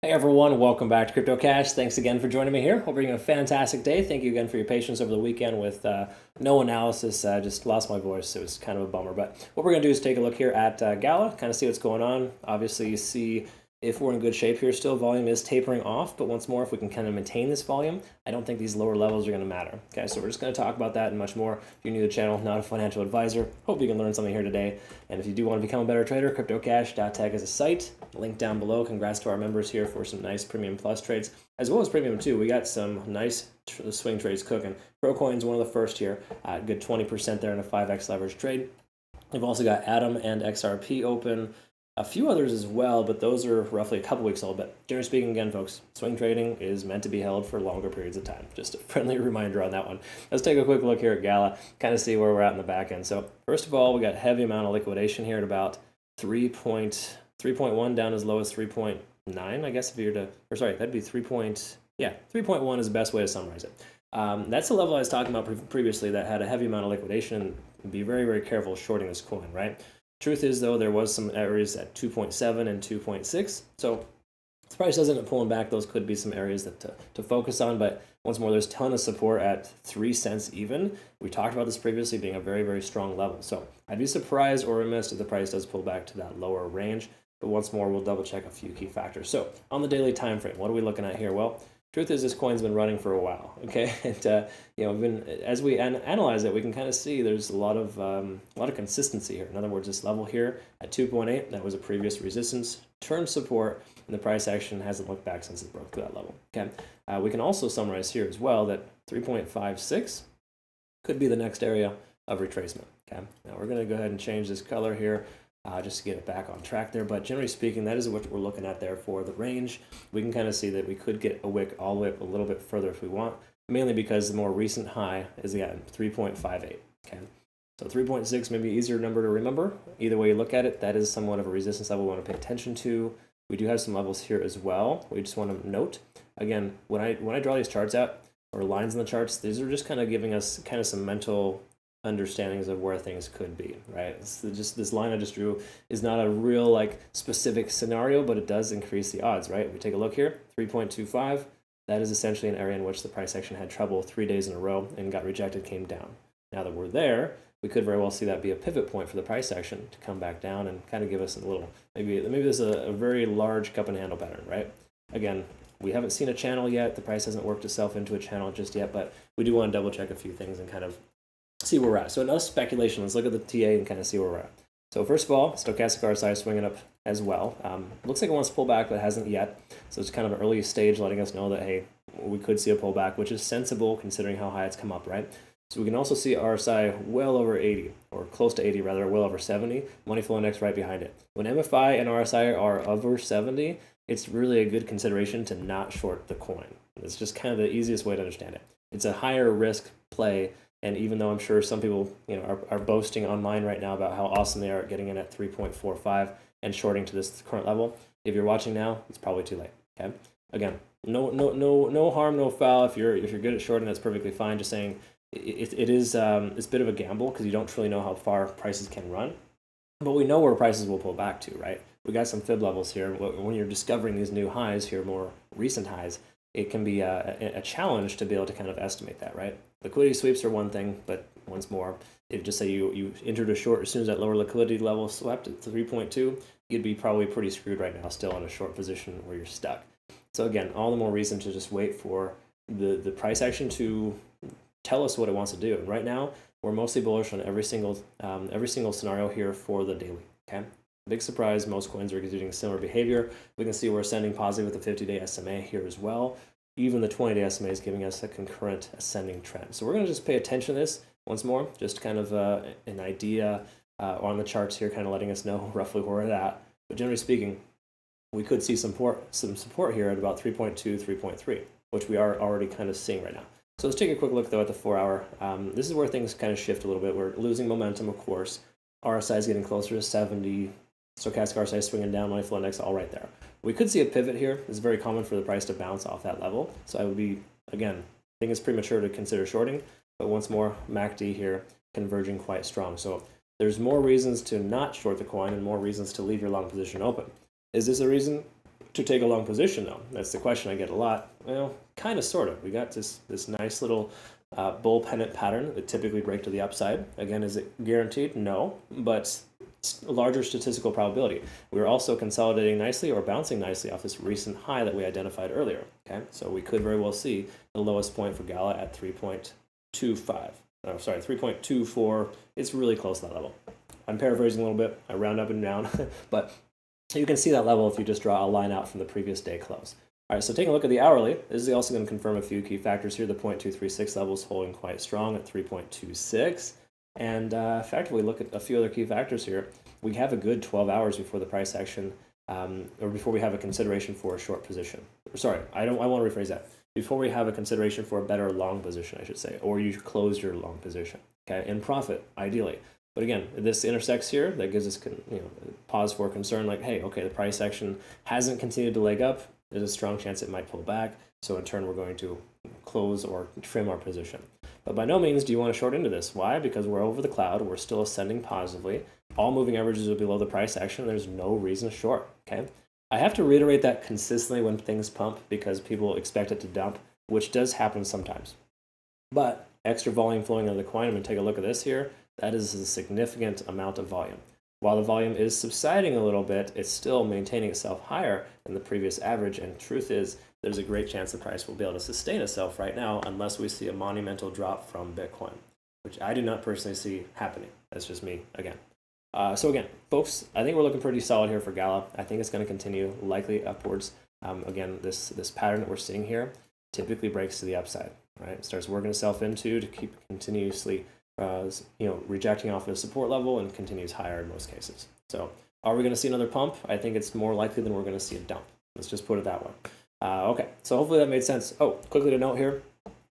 Hey everyone, welcome back to Crypto Cash. Thanks again for joining me here. Hope you're having a fantastic day. Thank you again for your patience over the weekend with no analysis. I just lost my voice, so it was kind of a bummer. But what we're going to do is take a look here at Gala, kind of see what's going on. Obviously, you see if we're in good shape here still. Volume is tapering off, but once more, if we can kind of maintain this volume, I don't think these lower levels are going to matter. Okay, so we're just going to talk about that and much more. If you're new to the channel, not a financial advisor, hope you can learn something here today. And if you do want to become a better trader, CryptoCash.tech is a site. Link down below. Congrats to our members here for some nice Premium Plus trades, as well as Premium 2. We got some nice swing trades cooking. ProCoin's one of the first here. Good 20% there in a 5x leverage trade. We've also got Atom and XRP open. A few others as well, but those are roughly a couple weeks old. But generally speaking, again, folks, swing trading is meant to be held for longer periods of time. Just a friendly reminder on that one. Let's take a quick look here at Gala, kind of see where we're at in the back end. So first of all, we got heavy amount of liquidation here at about 3.1 down as low as 3.9, I guess, if you're to, or sorry, that'd be 3.1 is the best way to summarize it. That's the level I was talking about previously that had a heavy amount of liquidation. Be very, very careful shorting this coin, right? Truth is, though, there was some areas at 2.7 and 2.6. So the price doesn't pulling back. Those could be some areas that to focus on. But once more, there's a ton of support at 3 cents even. We talked about this previously being a very, very strong level. So I'd be surprised or remiss if the price does pull back to that lower range. But once more, we'll double check a few key factors. So on the daily time frame, what are we looking at here? Well, truth is, this coin's been running for a while, okay? And as we analyze it, we can kind of see there's a lot of consistency here. In other words, this level here at 2.8, that was a previous resistance, turned support, and the price action hasn't looked back since it broke through that level. Okay, we can also summarize here as well that 3.56 could be the next area of retracement. Okay, now we're going to go ahead and change this color here. Just to get it back on track there. But generally speaking, that is what we're looking at there for the range. We can kind of see that we could get a wick all the way up a little bit further if we want, mainly because the more recent high is again 3.58. Okay, so 3.6 may be an easier number to remember. Either way you look at it, that is somewhat of a resistance level we want to pay attention to. We do have some levels here as well. We just want to note, again, when I draw these charts out, or lines in the charts, these are just kind of giving us kind of some mental understandings of where things could be, right? It's just this line I just drew is not a real like specific scenario, but it does increase the odds, right? If we take a look here, 3.25, that is essentially an area in which the price action had trouble 3 days in a row and got rejected, came down. Now that we're there, we could very well see that be a pivot point for the price action to come back down and kind of give us a little, maybe there's a very large cup and handle pattern, right? Again, we haven't seen a channel yet. The price hasn't worked itself into a channel just yet, but we do want to double check a few things and kind of see where we're at. So enough speculation. Let's look at the TA and kind of see where we're at. So first of all, stochastic RSI swinging up as well. Looks like it wants to pull back, but hasn't yet. So it's kind of an early stage letting us know that, hey, we could see a pullback, which is sensible considering how high it's come up, right? So we can also see RSI well over 80, or close to 80 rather, well over 70. Money flow index right behind it. When MFI and RSI are over 70, it's really a good consideration to not short the coin. It's just kind of the easiest way to understand it. It's a higher risk play. And even though I'm sure some people, are boasting online right now about how awesome they are at getting in at 3.45 and shorting to this current level, if you're watching now, it's probably too late. Okay. Again, no harm, no foul. If you're good at shorting, that's perfectly fine. Just saying, it's a bit of a gamble because you don't truly know how far prices can run, but we know where prices will pull back to, right? We got some fib levels here. When you're discovering these new highs here, more recent highs, it can be a challenge to be able to kind of estimate that, right? Liquidity sweeps are one thing, but once more, if just say you entered a short as soon as that lower liquidity level swept at 3.2, you'd be probably pretty screwed right now, still in a short position where you're stuck. So again, all the more reason to just wait for the price action to tell us what it wants to do. And right now, we're mostly bullish on every single scenario here for the daily. Okay. Big surprise, most coins are exhibiting similar behavior. We can see we're ascending positive with the 50-day SMA here as well. Even the 20-day SMA is giving us a concurrent ascending trend. So we're going to just pay attention to this once more, just kind of an idea on the charts here, kind of letting us know roughly where we're at. But generally speaking, we could see some support here at about 3.2, 3.3, which we are already kind of seeing right now. So let's take a quick look, though, at the 4-hour. This is where things kind of shift a little bit. We're losing momentum, of course. RSI is getting closer to 70. Stochastic RSI swinging down, money flow index all right there. We could see a pivot here. It's very common for the price to bounce off that level. So I would be, again, I think it's premature to consider shorting. But once more, MACD here converging quite strong. So there's more reasons to not short the coin and more reasons to leave your long position open. Is this a reason? to take a long position, though? That's the question I get a lot. Well, kind of, sort of. We got this nice little bull pennant pattern that typically break to the upside. Again, is it guaranteed? No, but larger statistical probability. We're also consolidating nicely or bouncing nicely off this recent high that we identified earlier. Okay, so we could very well see the lowest point for Gala at 3.25. Oh, sorry, 3.24. It's really close to that level. I'm paraphrasing a little bit. I round up and down, but you can see that level if you just draw a line out from the previous day close. All right, so taking a look at the hourly, this is also going to confirm a few key factors here. The 0.236 level is holding quite strong at 3.26. And in fact, if we look at a few other key factors here, we have a good 12 hours before the price action, or before we have a consideration for a short position. Sorry, I want to rephrase that. Before we have a consideration for a better long position, I should say, or you close your long position, okay, in profit, ideally. But again, this intersects here, that gives us pause for concern, like, hey, okay, the price action hasn't continued to leg up. There's a strong chance it might pull back. So in turn, we're going to close or trim our position. But by no means do you want to short into this. Why? Because we're over the cloud. We're still ascending positively. All moving averages are below the price action. There's no reason to short, okay? I have to reiterate that consistently when things pump because people expect it to dump, which does happen sometimes. But extra volume flowing into the coin, I'm going to take a look at this here. That is a significant amount of volume. While the volume is subsiding a little bit, it's still maintaining itself higher than the previous average. And truth is, there's a great chance the price will be able to sustain itself right now unless we see a monumental drop from Bitcoin, which I do not personally see happening. That's just me again. So again, folks, I think we're looking pretty solid here for Gala. I think it's going to continue likely upwards. Again, this pattern that we're seeing here typically breaks to the upside, right? It starts working itself into to keep continuously rejecting off of the support level and continues higher in most cases. So are we going to see another pump? I think it's more likely than we're going to see a dump. Let's just put it that way. Okay, so hopefully that made sense. Oh, quickly to note here,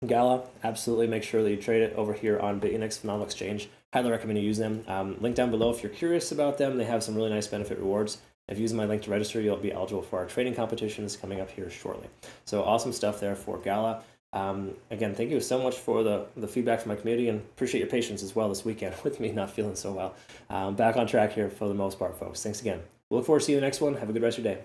Gala, absolutely make sure that you trade it over here on Bitunix, phenomenal exchange. Highly recommend you use them. Link down below if you're curious about them. They have some really nice benefit rewards. If you use my link to register, you'll be eligible for our trading competitions coming up here shortly. So awesome stuff there for Gala. Again, thank you so much for the feedback from my community, and appreciate your patience as well this weekend with me not feeling so well. Back on track here for the most part, folks. Thanks again. We'll look forward to seeing you in the next one. Have a good rest of your day.